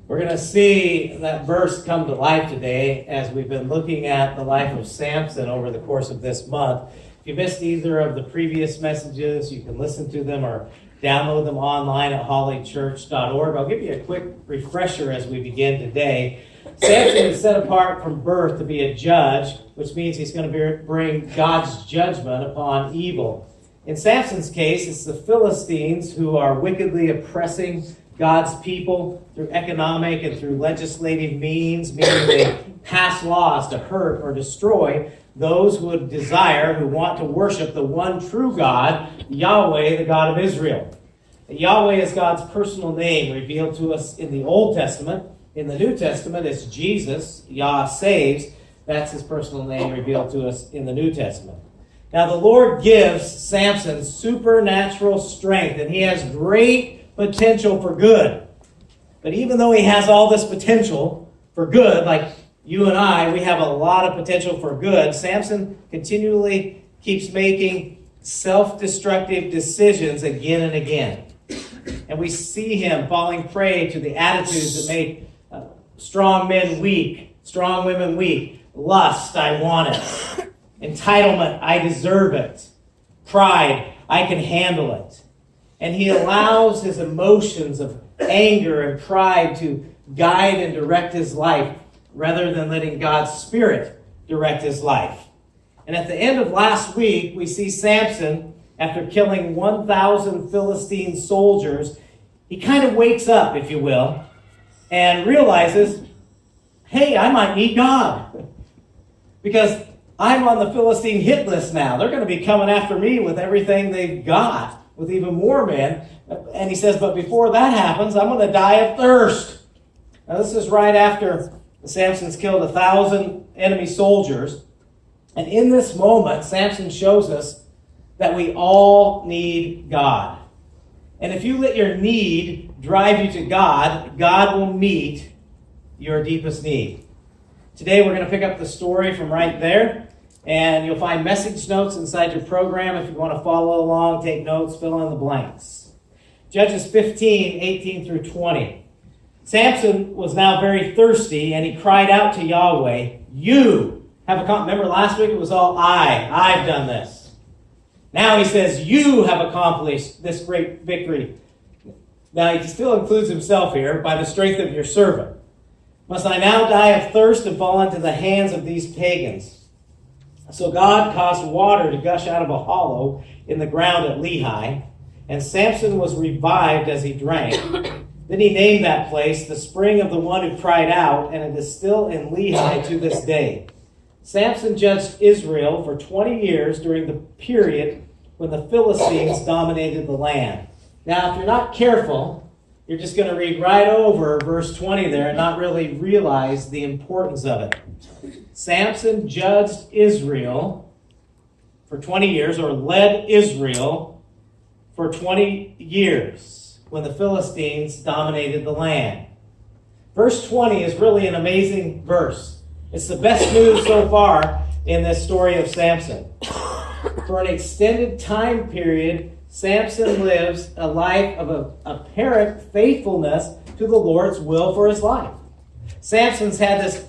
We're going to see that verse come to life today as we've been looking at the life of Samson over the course of this month. If you missed either of the previous messages, you can listen to them or download them online at hollychurch.org. I'll give you a quick refresher as we begin today. Samson is set apart from birth to be a judge, which means he's going to bring God's judgment upon evil. In Samson's case, it's the Philistines who are wickedly oppressing God's people through economic and through legislative means, meaning they pass laws to hurt or destroy those who would desire, who want to worship the one true God, Yahweh, the God of Israel. Yahweh is God's personal name revealed to us in the Old Testament. In the New Testament, it's Jesus, Yah saves. That's his personal name revealed to us in the New Testament. Now, the Lord gives Samson supernatural strength, and he has great potential for good. But even though he has all this potential for good, like you and I, we have a lot of potential for good, Samson continually keeps making self-destructive decisions again and again. And we see him falling prey to the attitudes that make strong men weak, strong women weak. Lust, I want it. Entitlement, I deserve it. Pride, I can handle it. And he allows his emotions of anger and pride to guide and direct his life rather than letting God's Spirit direct his life. And at the end of last week, we see Samson, after killing 1,000 Philistine soldiers, he kind of wakes up, if you will, and realizes, hey, I might need God. Because I'm on the Philistine hit list now. They're going to be coming after me with everything they've got, with even more men. And he says, but before that happens, I'm going to die of thirst. Now, this is right after Samson's killed 1,000 enemy soldiers. And in this moment, Samson shows us that we all need God. And if you let your need drive you to God, God will meet your deepest need. Today, we're going to pick up the story from right there. And you'll find message notes inside your program if you want to follow along, take notes, fill in the blanks. Judges 15, 18 through 20. Samson was now very thirsty, and he cried out to Yahweh, you have accomplished. Remember last week it was all I've done this. Now he says, you have accomplished this great victory. Now he still includes himself here, by the strength of your servant. Must I now die of thirst and fall into the hands of these pagans? So God caused water to gush out of a hollow in the ground at Lehi, and Samson was revived as he drank. Then he named that place the spring of the one who cried out, and it is still in Lehi to this day. Samson judged Israel for 20 years during the period when the Philistines dominated the land. Now, if you're not careful, you're just going to read right over verse 20 there and not really realize the importance of it. Samson judged Israel for 20 years, or led Israel for 20 years when the Philistines dominated the land. Verse 20 is really an amazing verse. It's the best news so far in this story of Samson. For an extended time period, Samson lives a life of apparent faithfulness to the Lord's will for his life. Samson's had this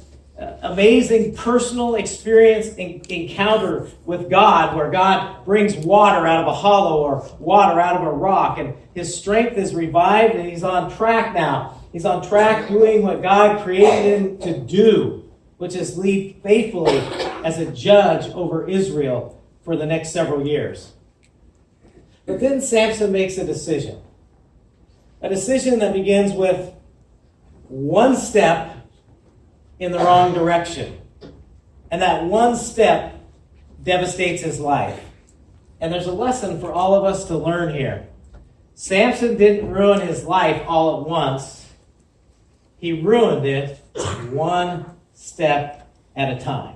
amazing personal experience encounter with God, where God brings water out of a hollow or water out of a rock, and his strength is revived, and he's on track now. He's on track doing what God created him to do, which is lead faithfully as a judge over Israel for the next several years. But then Samson makes a decision that begins with one step in the wrong direction. And that one step devastates his life. And there's a lesson for all of us to learn here. Samson didn't ruin his life all at once. He ruined it one step at a time.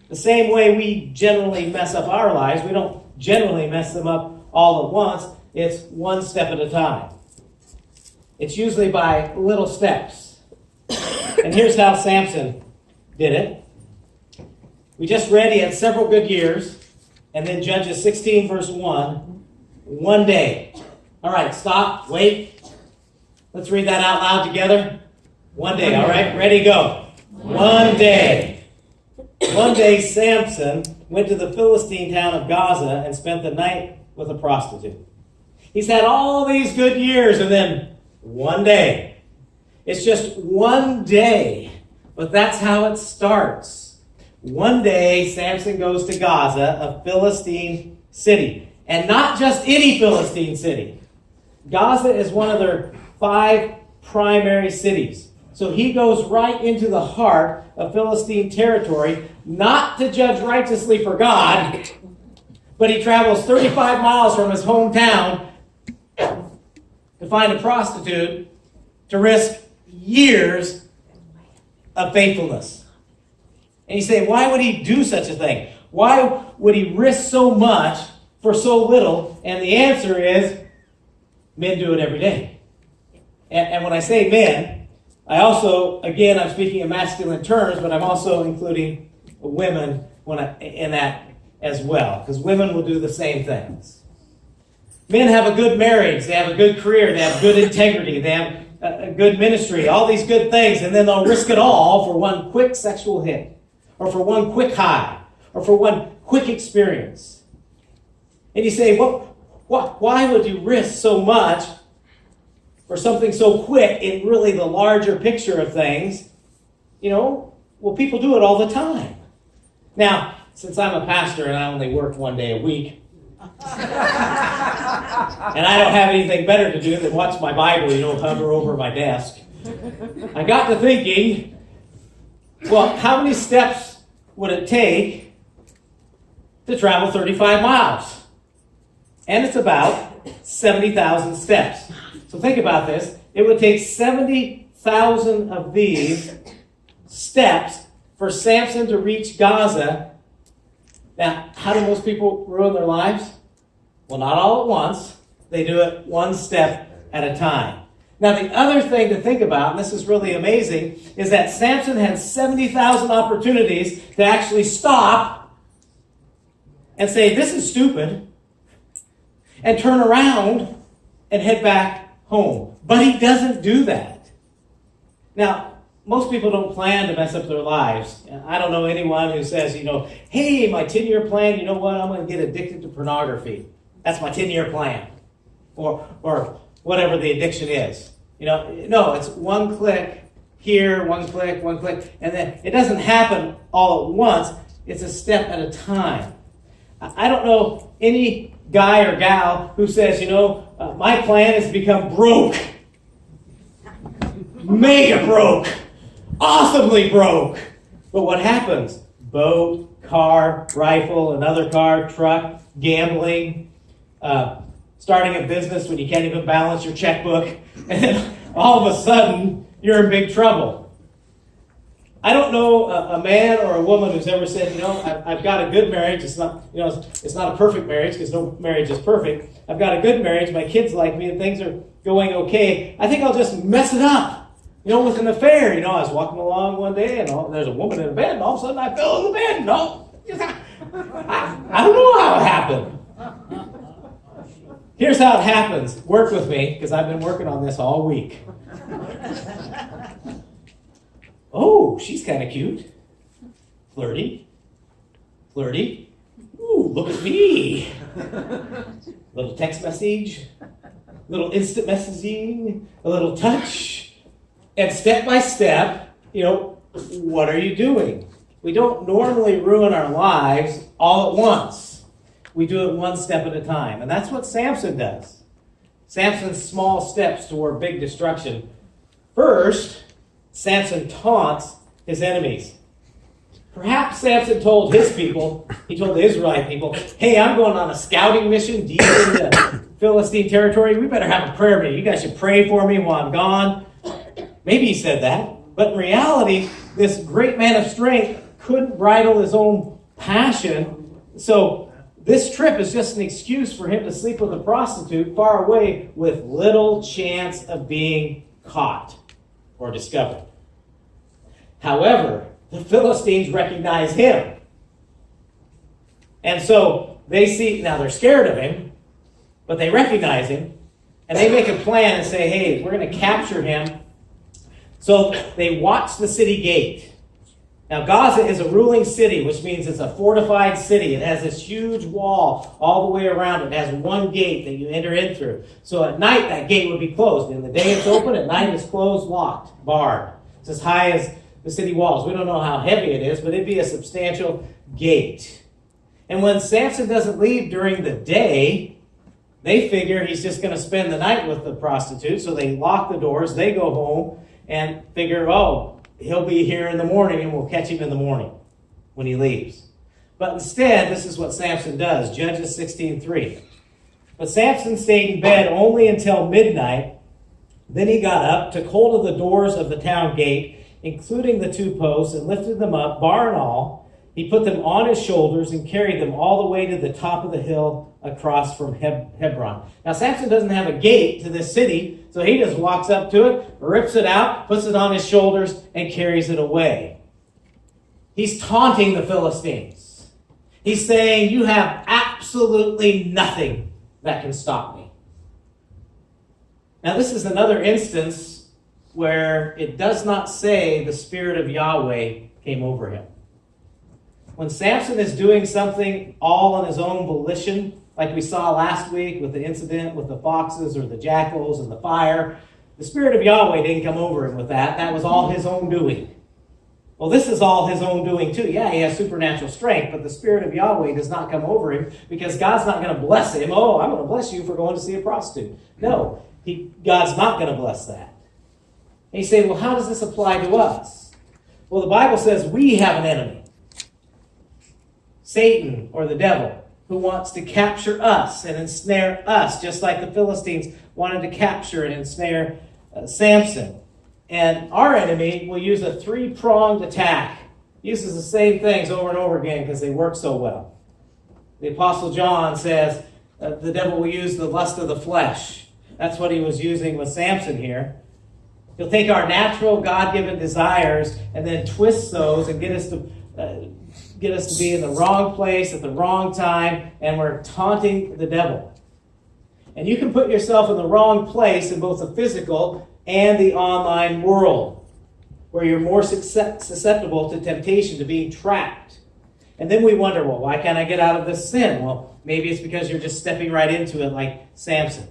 The same way we generally mess up our lives, we don't generally mess them up all at once. It's one step at a time. It's usually by little steps. And here's how Samson did it. We just read he had several good years. And then Judges 16, verse 1, one day. All right, stop, wait. Let's read that out loud together. One day, all right? Ready, go. One day. One day, Samson went to the Philistine town of Gaza and spent the night with a prostitute. He's had all these good years, and then one day. It's just one day, but that's how it starts. One day, Samson goes to Gaza, a Philistine city, and not just any Philistine city. Gaza is one of their 5 primary cities. So he goes right into the heart of Philistine territory, not to judge righteously for God, but he travels 35 miles from his hometown to find a prostitute to risk years of faithfulness. And you say, why would he do such a thing? Why would he risk so much for so little? And the answer is, men do it every day. And when I say men, I also, again, I'm speaking in masculine terms, but I'm also including women in that as well, because women will do the same things. Men have a good marriage, they have a good career, they have good integrity, they have a good ministry, all these good things, and then they'll risk it all for one quick sexual hit, or for one quick high, or for one quick experience. And you say, why would you risk so much for something so quick in really the larger picture of things? Well, people do it all the time. Now, since I'm a pastor and I only work one day a week, and I don't have anything better to do than watch my Bible, hover over my desk, I got to thinking, well, how many steps would it take to travel 35 miles? And it's about 70,000 steps. So think about this. It would take 70,000 of these steps for Samson to reach Gaza. Now, how do most people ruin their lives? Well, not all at once. They do it one step at a time. Now, the other thing to think about, and this is really amazing, is that Samson had 70,000 opportunities to actually stop and say, this is stupid, and turn around and head back home. But he doesn't do that. Now, most people don't plan to mess up their lives. I don't know anyone who says, hey, my 10-year plan, you know what, I'm going to get addicted to pornography. That's my 10-year plan. Or whatever the addiction is. No, it's one click here, one click, and then it doesn't happen all at once. It's a step at a time. I don't know any guy or gal who says, my plan is to become broke. Mega broke. Awesomely broke. But what happens? Boat, car, rifle, another car, truck, gambling, starting a business when you can't even balance your checkbook, and then all of a sudden you're in big trouble. I don't know a man or a woman who's ever said, I've got a good marriage. It's not, it's not a perfect marriage because no marriage is perfect. I've got a good marriage. My kids like me and things are going okay. I think I'll just mess it up. With an affair. I was walking along one day and there's a woman in the bed and all of a sudden I fell in the bed. I don't know how it happened. Here's how it happens. Work with me because I've been working on this all week. Oh, she's kind of cute. Flirty. Ooh, look at me. Little text message, little instant messaging, a little touch. And step by step, what are you doing? We don't normally ruin our lives all at once. We do it one step at a time. And that's what Samson does. Samson's small steps toward big destruction. First, Samson taunts his enemies. Perhaps Samson told his people, he told the Israelite people, hey, I'm going on a scouting mission deep into Philistine territory. We better have a prayer meeting. You guys should pray for me while I'm gone. Maybe he said that, but in reality, this great man of strength couldn't bridle his own passion. So this trip is just an excuse for him to sleep with a prostitute far away with little chance of being caught or discovered. However, the Philistines recognize him. And so they see, now they're scared of him, but they recognize him. And they make a plan and say, hey, we're going to capture him. So they watch the city gate. Now, Gaza is a ruling city, which means it's a fortified city. It has this huge wall all the way around it. It has one gate that you enter in through. So at night, that gate would be closed. In the day, it's open. At night, it's closed, locked, barred. It's as high as the city walls. We don't know how heavy it is, but it'd be a substantial gate. And when Samson doesn't leave during the day, they figure he's just going to spend the night with the prostitute. So they lock the doors. They go home and figure, oh, he'll be here in the morning and we'll catch him in the morning when he leaves. But instead, this is what Samson does. Judges 16:3. But Samson stayed in bed only until midnight. Then he got up, took hold of the doors of the town gate, including the 2 posts, and lifted them up, bar and all. He put them on his shoulders and carried them all the way to the top of the hill across from Hebron. Now, Samson doesn't have a gate to this city, so he just walks up to it, rips it out, puts it on his shoulders, and carries it away. He's taunting the Philistines. He's saying, you have absolutely nothing that can stop me. Now, this is another instance where it does not say the Spirit of Yahweh came over him. When Samson is doing something all on his own volition, like we saw last week with the incident with the foxes or the jackals and the fire, the Spirit of Yahweh didn't come over him with that. That was all his own doing. Well, this is all his own doing too. Yeah, he has supernatural strength, but the Spirit of Yahweh does not come over him because God's not going to bless him. Oh, I'm going to bless you for going to see a prostitute. No, God's not going to bless that. And you say, well, how does this apply to us? Well, the Bible says we have an enemy. Satan, or the devil, who wants to capture us and ensnare us, just like the Philistines wanted to capture and ensnare Samson. And our enemy will use a 3-pronged attack. He uses the same things over and over again because they work so well. The Apostle John says the devil will use the lust of the flesh. That's what he was using with Samson here. He'll take our natural God-given desires and then twist those and get us to be in the wrong place at the wrong time, and we're taunting the devil. And you can put yourself in the wrong place in both the physical and the online world, where you're more susceptible to temptation, to being trapped. And then we wonder, well, why can't I get out of this sin? Well, maybe it's because you're just stepping right into it like Samson.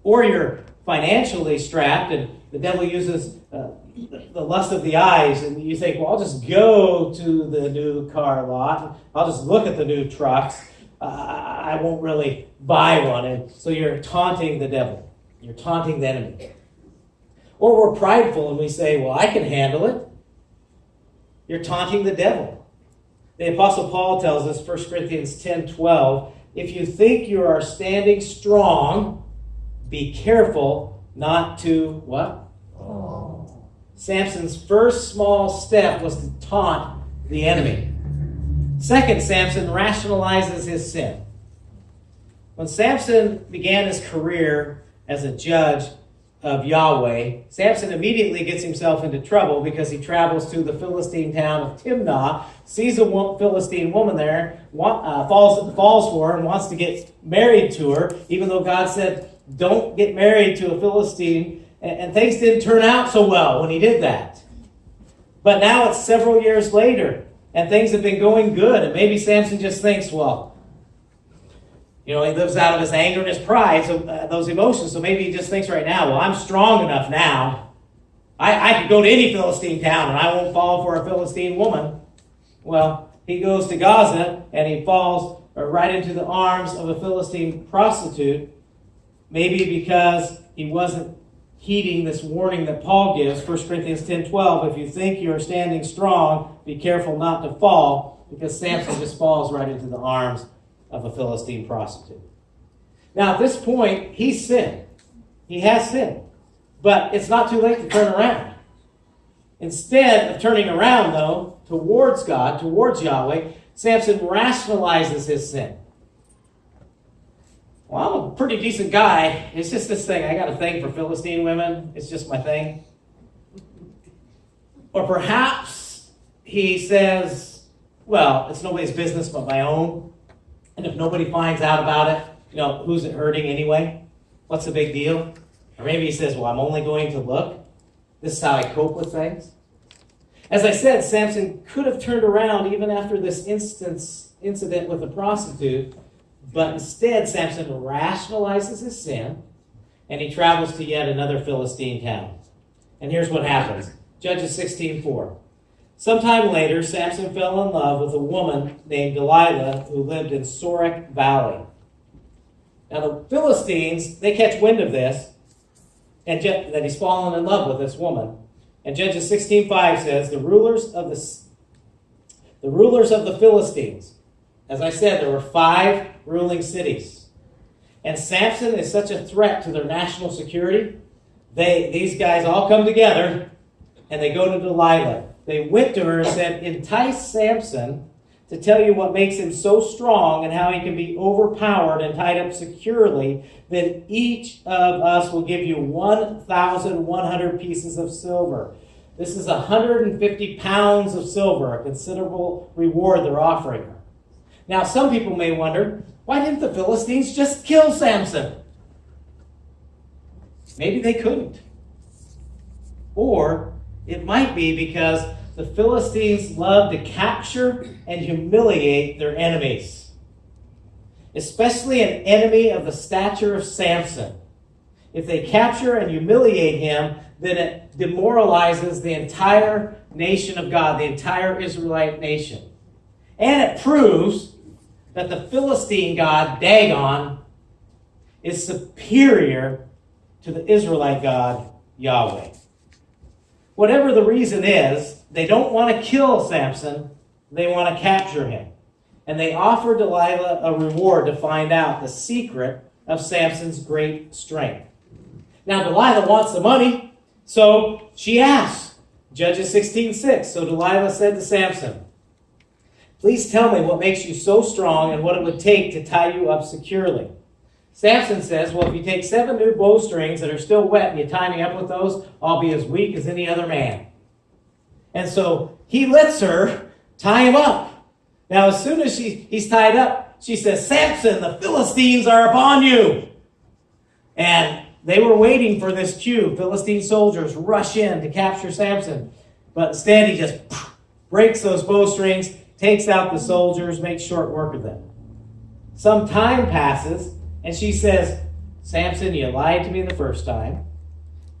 Or you're financially strapped, and the devil uses the lust of the eyes, and you think, well, I'll just go to the new car lot. I'll just look at the new trucks. I won't really buy one. And so you're taunting the devil. You're taunting the enemy. Or we're prideful and we say, well, I can handle it. You're taunting the devil. The Apostle Paul tells us, 1 Corinthians 10:12, if you think you are standing strong, be careful not to what? Oh. Samson's first small step was to taunt the enemy. Second, Samson rationalizes his sin. When Samson began his career as a judge of Yahweh, Samson immediately gets himself into trouble because he travels to the Philistine town of Timnah, sees a Philistine woman there, falls for her and wants to get married to her, even though God said, don't get married to a Philistine, and things didn't turn out so well when he did that. But now it's several years later, and things have been going good, and maybe Samson just thinks, well, he lives out of his anger and his pride, so those emotions, so maybe he just thinks right now, well, I'm strong enough now. I could go to any Philistine town, and I won't fall for a Philistine woman. Well, he goes to Gaza, and he falls right into the arms of a Philistine prostitute, maybe because he wasn't heeding this warning that Paul gives, 1 Corinthians 10:12, if you think you're standing strong, be careful not to fall, because Samson just falls right into the arms of a Philistine prostitute. Now, at this point, he's sinned. He has sinned. But it's not too late to turn around. Instead of turning around, though, towards God, towards Yahweh, Samson rationalizes his sin. Well, I'm a pretty decent guy. It's just this thing. I got a thing for Philistine women. It's just my thing. Or perhaps he says, well, it's nobody's business but my own. And if nobody finds out about it, who's it hurting anyway? What's the big deal? Or maybe he says, well, I'm only going to look. This is how I cope with things. As I said, Samson could have turned around even after this incident with the prostitute, but instead Samson rationalizes his sin, and he travels to yet another Philistine town. And here's what happens. Judges 16:4. Sometime later, Samson fell in love with a woman named Delilah who lived in Sorek Valley. Now the Philistines, they catch wind of this, and that he's fallen in love with this woman. And Judges 16:5 says, the rulers of the Philistines, as I said, there were 5 ruling cities. And Samson is such a threat to their national security, these guys all come together, and they go to Delilah. They went to her and said, entice Samson to tell you what makes him so strong and how he can be overpowered and tied up securely, then each of us will give you 1,100 pieces of silver. This is 150 pounds of silver, a considerable reward they're offering her. Now, some people may wonder, why didn't the Philistines just kill Samson? Maybe they couldn't. Or it might be because the Philistines love to capture and humiliate their enemies, especially an enemy of the stature of Samson. If they capture and humiliate him, then it demoralizes the entire nation of God, the entire Israelite nation. And it proves that the Philistine god, Dagon, is superior to the Israelite God, Yahweh. Whatever the reason is, they don't want to kill Samson, they want to capture him. And they offer Delilah a reward to find out the secret of Samson's great strength. Now, Delilah wants the money, so she asks. Judges 16:6. So Delilah said to Samson, please tell me what makes you so strong and what it would take to tie you up securely. Samson says, well, if you take 7 new bowstrings that are still wet and you tie me up with those, I'll be as weak as any other man. And so he lets her tie him up. Now, as soon as he's tied up, she says, Samson, the Philistines are upon you. And they were waiting for this cue. Philistine soldiers rush in to capture Samson. But instead, he just breaks those bowstrings, takes out the soldiers, makes short work of them. Some time passes, and she says, Samson, you lied to me the first time.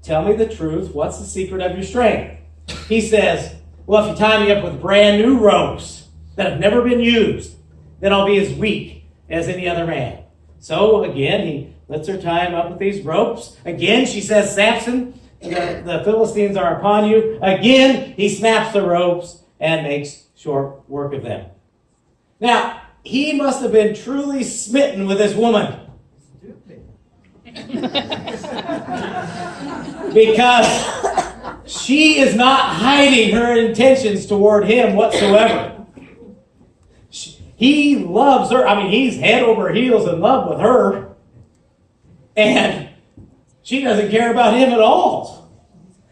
Tell me the truth. What's the secret of your strength? He says, well, if you tie me up with brand new ropes that have never been used, then I'll be as weak as any other man. So again, he lets her tie him up with these ropes. Again, she says, Samson, the Philistines are upon you. Again, he snaps the ropes and makes short work of them. Now, he must have been truly smitten with this woman. Because she is not hiding her intentions toward him whatsoever. He loves her. I mean, he's head over heels in love with her. And she doesn't care about him at all.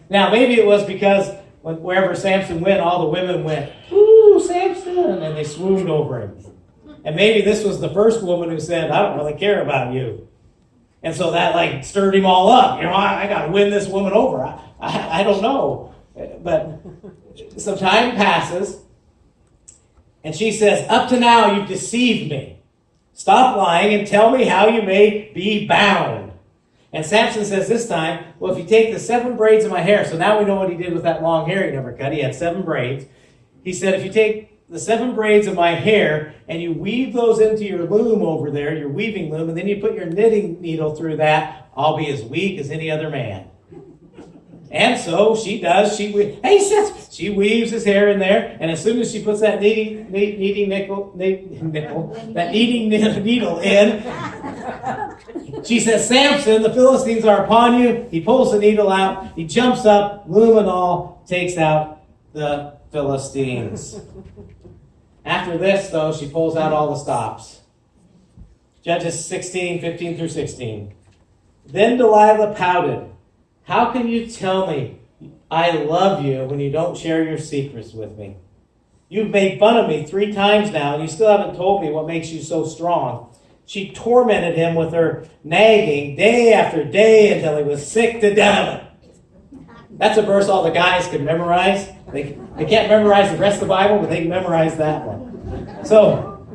Now, maybe it was because wherever Samson went, all the women went, ooh, Samson, and they swooned over him. And maybe this was the first woman who said, I don't really care about you. And so that stirred him all up. You know, I got to win this woman over. I don't know. But some time passes, and she says, up to now you've deceived me. Stop lying and tell me how you may be bound. And Samson says this time, well, if you take the 7 braids of my hair, so now we know what he did with that long hair he never cut. He had 7 braids. He said, if you take the 7 braids of my hair and you weave those into your loom over there, your weaving loom, and then you put your knitting needle through that, I'll be as weak as any other man. And so she does. She weaves his hair in there, and as soon as she puts that kneading needle in, she says, Samson, the Philistines are upon you. He pulls the needle out. He jumps up, loom and all, takes out the Philistines. After this, though, she pulls out all the stops. Judges 16:15 through 16. Then Delilah pouted. How can you tell me I love you when you don't share your secrets with me? You've made fun of me 3 times now, and you still haven't told me what makes you so strong. She tormented him with her nagging day after day until he was sick to death of it. That's a verse all the guys can memorize. They can't memorize the rest of the Bible, but they can memorize that one. So,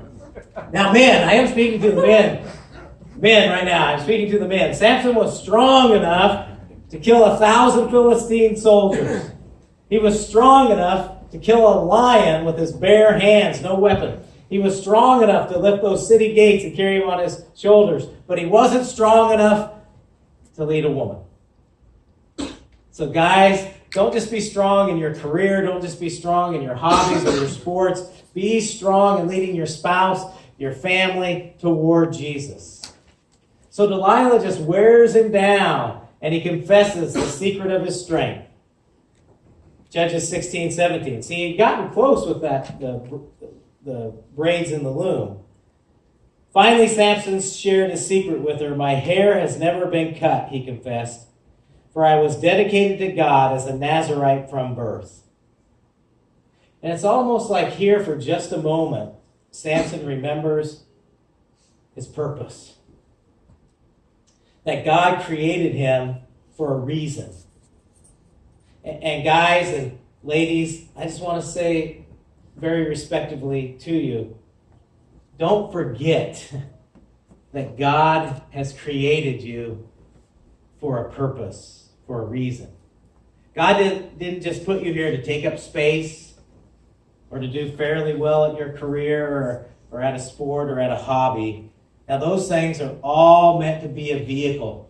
now men, I am speaking to the men. Men right now, I'm speaking to the men. Samson was strong enough to kill 1,000 Philistine soldiers. He was strong enough to kill a lion with his bare hands, no weapon. He was strong enough to lift those city gates and carry him on his shoulders. But he wasn't strong enough to lead a woman. So guys, don't just be strong in your career. Don't just be strong in your hobbies or your sports. Be strong in leading your spouse, your family toward Jesus. So Delilah just wears him down, and he confesses the secret of his strength. Judges 16:17. See, he'd gotten close with that, the braids in the loom. Finally, Samson shared his secret with her. My hair has never been cut, he confessed, for I was dedicated to God as a Nazirite from birth. And it's almost like here for just a moment, Samson remembers his purpose. That God created him for a reason. And guys and ladies, I just want to say very respectfully to you, don't forget that God has created you for a purpose, for a reason. God didn't just put you here to take up space or to do fairly well at your career or at a sport or at a hobby. Now, those things are all meant to be a vehicle.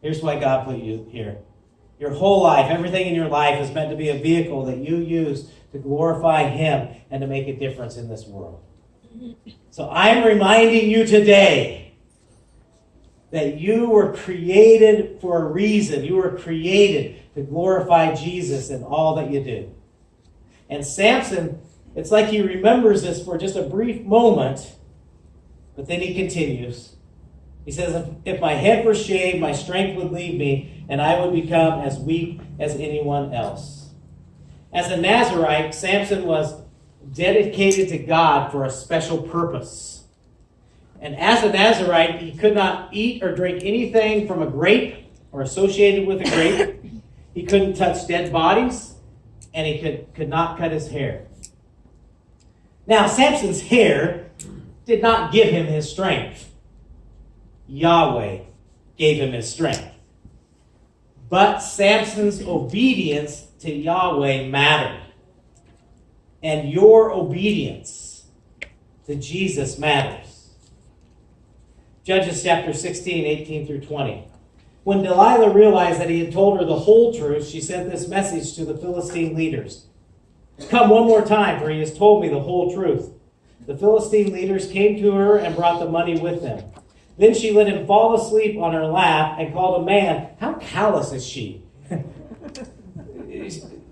Here's why God put you here. Your whole life, everything in your life is meant to be a vehicle that you use to glorify Him and to make a difference in this world. So I'm reminding you today that you were created for a reason. You were created to glorify Jesus in all that you do. And Samson, it's like he remembers this for just a brief moment, but then he continues. He says, if my head were shaved, my strength would leave me, and I would become as weak as anyone else. As a Nazirite, Samson was dedicated to God for a special purpose. And as a Nazirite, he could not eat or drink anything from a grape or associated with a grape. He couldn't touch dead bodies, and he could not cut his hair. Now, Samson's hair did not give him his strength. Yahweh gave him his strength. But Samson's obedience to Yahweh mattered. And your obedience to Jesus matters. Judges chapter 16, 18 through 20. When Delilah realized that he had told her the whole truth, she sent this message to the Philistine leaders. Come one more time, for he has told me the whole truth. The Philistine leaders came to her and brought the money with them. Then she let him fall asleep on her lap and called a man. How callous is she?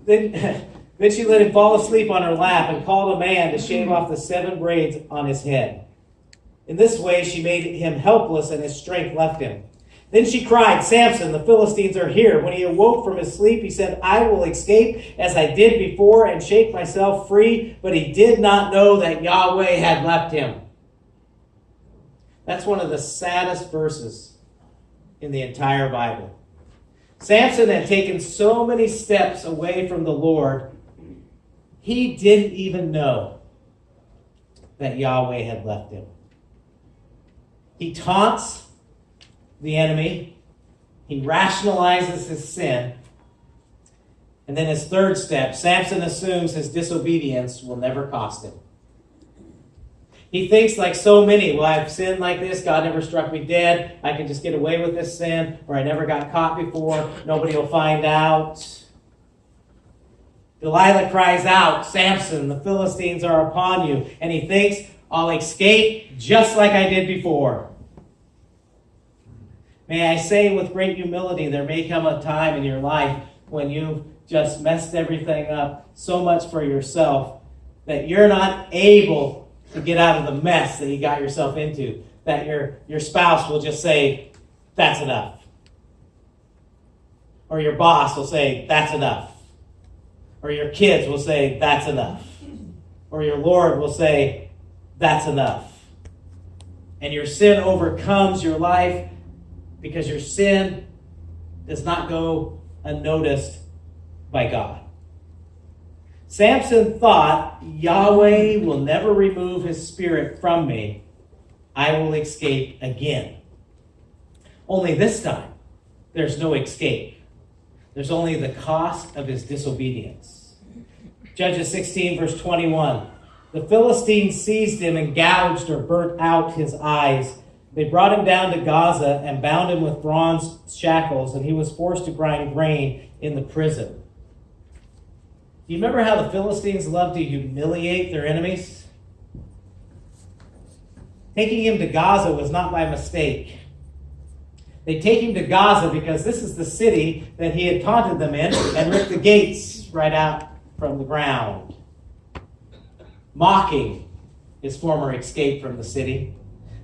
Then she let him fall asleep on her lap and called a man to shave off the 7 braids on his head. In this way, she made him helpless and his strength left him. Then she cried, Samson, the Philistines are here. When he awoke from his sleep, he said, I will escape as I did before and shake myself free. But he did not know that Yahweh had left him. That's one of the saddest verses in the entire Bible. Samson had taken so many steps away from the Lord, he didn't even know that Yahweh had left him. He taunts the enemy. He rationalizes his sin. And then his third step, Samson assumes his disobedience will never cost him. He thinks like so many, well, I've sinned like this. God never struck me dead. I can just get away with this sin. Or I never got caught before. Nobody will find out. Delilah cries out, Samson, the Philistines are upon you. And he thinks, I'll escape just like I did before. May I say with great humility, there may come a time in your life when you've just messed everything up so much for yourself that you're not able to get out of the mess that you got yourself into. That your spouse will just say, that's enough. Or your boss will say, that's enough. Or your kids will say, that's enough. Or your Lord will say, that's enough. And your sin overcomes your life because your sin does not go unnoticed by God. Samson thought, Yahweh will never remove his spirit from me. I will escape again. Only this time, there's no escape. There's only the cost of his disobedience. Judges 16, verse 21. The Philistines seized him and gouged or burnt out his eyes. They brought him down to Gaza and bound him with bronze shackles, and he was forced to grind grain in the prison. Do you remember how the Philistines loved to humiliate their enemies? Taking him to Gaza was not by mistake. They take him to Gaza because this is the city that he had taunted them in and ripped the gates right out from the ground, mocking his former escape from the city.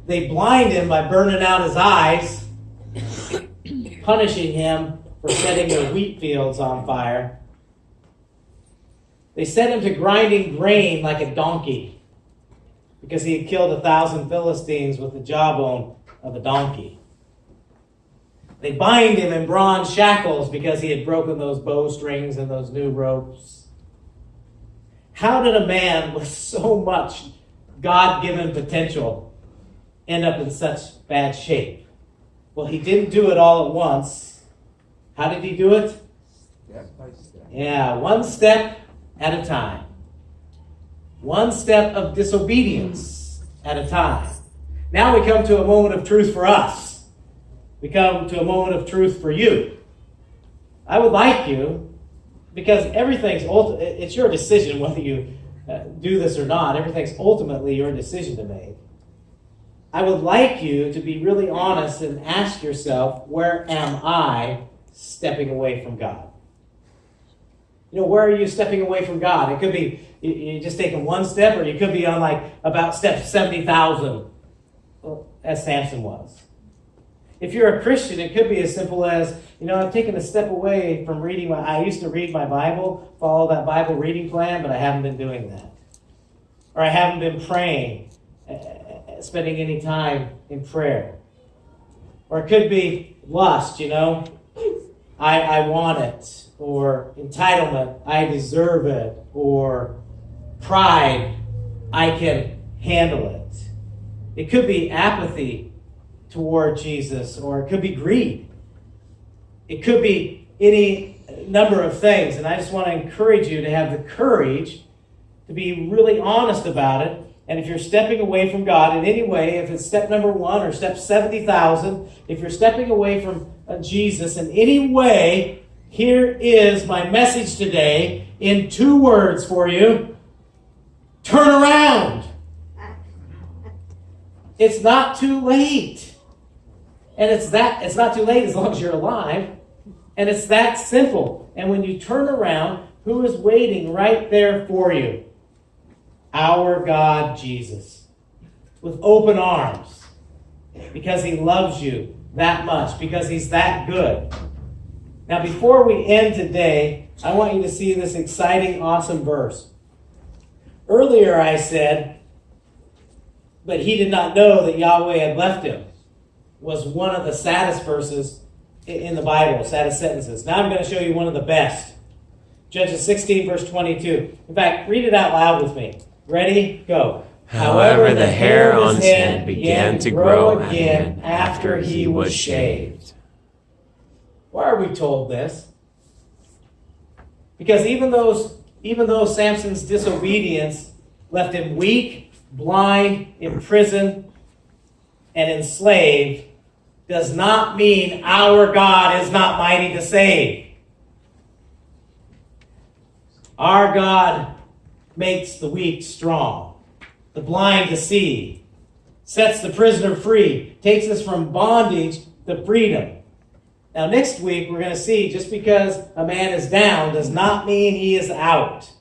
They blind him by burning out his eyes, punishing him for setting their wheat fields on fire. They set him to grinding grain like a donkey because he had killed 1,000 Philistines with the jawbone of a donkey. They bind him in bronze shackles because he had broken those bowstrings and those new ropes. How did a man with so much God-given potential end up in such bad shape? Well, he didn't do it all at once. How did he do it? Step by step. Yeah, one step at a time. One step of disobedience at a time. Now we come to a moment of truth for us. We come to a moment of truth for you. I would like you, because it's your decision whether you do this or not. Everything's ultimately your decision to make. I would like you to be really honest and ask yourself, where am I stepping away from God? Where are you stepping away from God? It could be you're just taking one step, or you could be on about step 70,000, as Samson was. If you're a Christian, it could be as simple as, I've taken a step away from reading I used to read my Bible, follow that Bible reading plan, but I haven't been doing that. Or I haven't been praying, spending any time in prayer. Or it could be lust, I want it. Or entitlement, I deserve it. Or pride, I can handle it. It could be apathy toward Jesus, or it could be greed. It could be any number of things. And I just want to encourage you to have the courage to be really honest about it. And if you're stepping away from God in any way, if it's step number 1 or step 70,000, if you're stepping away from Jesus in any way, here is my message today in 2 words for you. Turn around. It's not too late. And it's not too late as long as you're alive. And it's that simple. And when you turn around, who is waiting right there for you? Our God, Jesus. With open arms. Because he loves you that much. Because he's that good. Now, before we end today, I want you to see this exciting, awesome verse. Earlier I said, but he did not know that Yahweh had left him, was one of the saddest verses in the Bible, saddest sentences. Now I'm going to show you one of the best. Judges 16, verse 22. In fact, read it out loud with me. Ready? Go. However, the hair on his head began to grow again after he was shaved. Why are we told this? Because even though Samson's disobedience left him weak, blind, imprisoned, and enslaved, does not mean our God is not mighty to save. Our God makes the weak strong, the blind to see, sets the prisoner free, takes us from bondage to freedom. Now, next week, we're going to see just because a man is down does not mean he is out.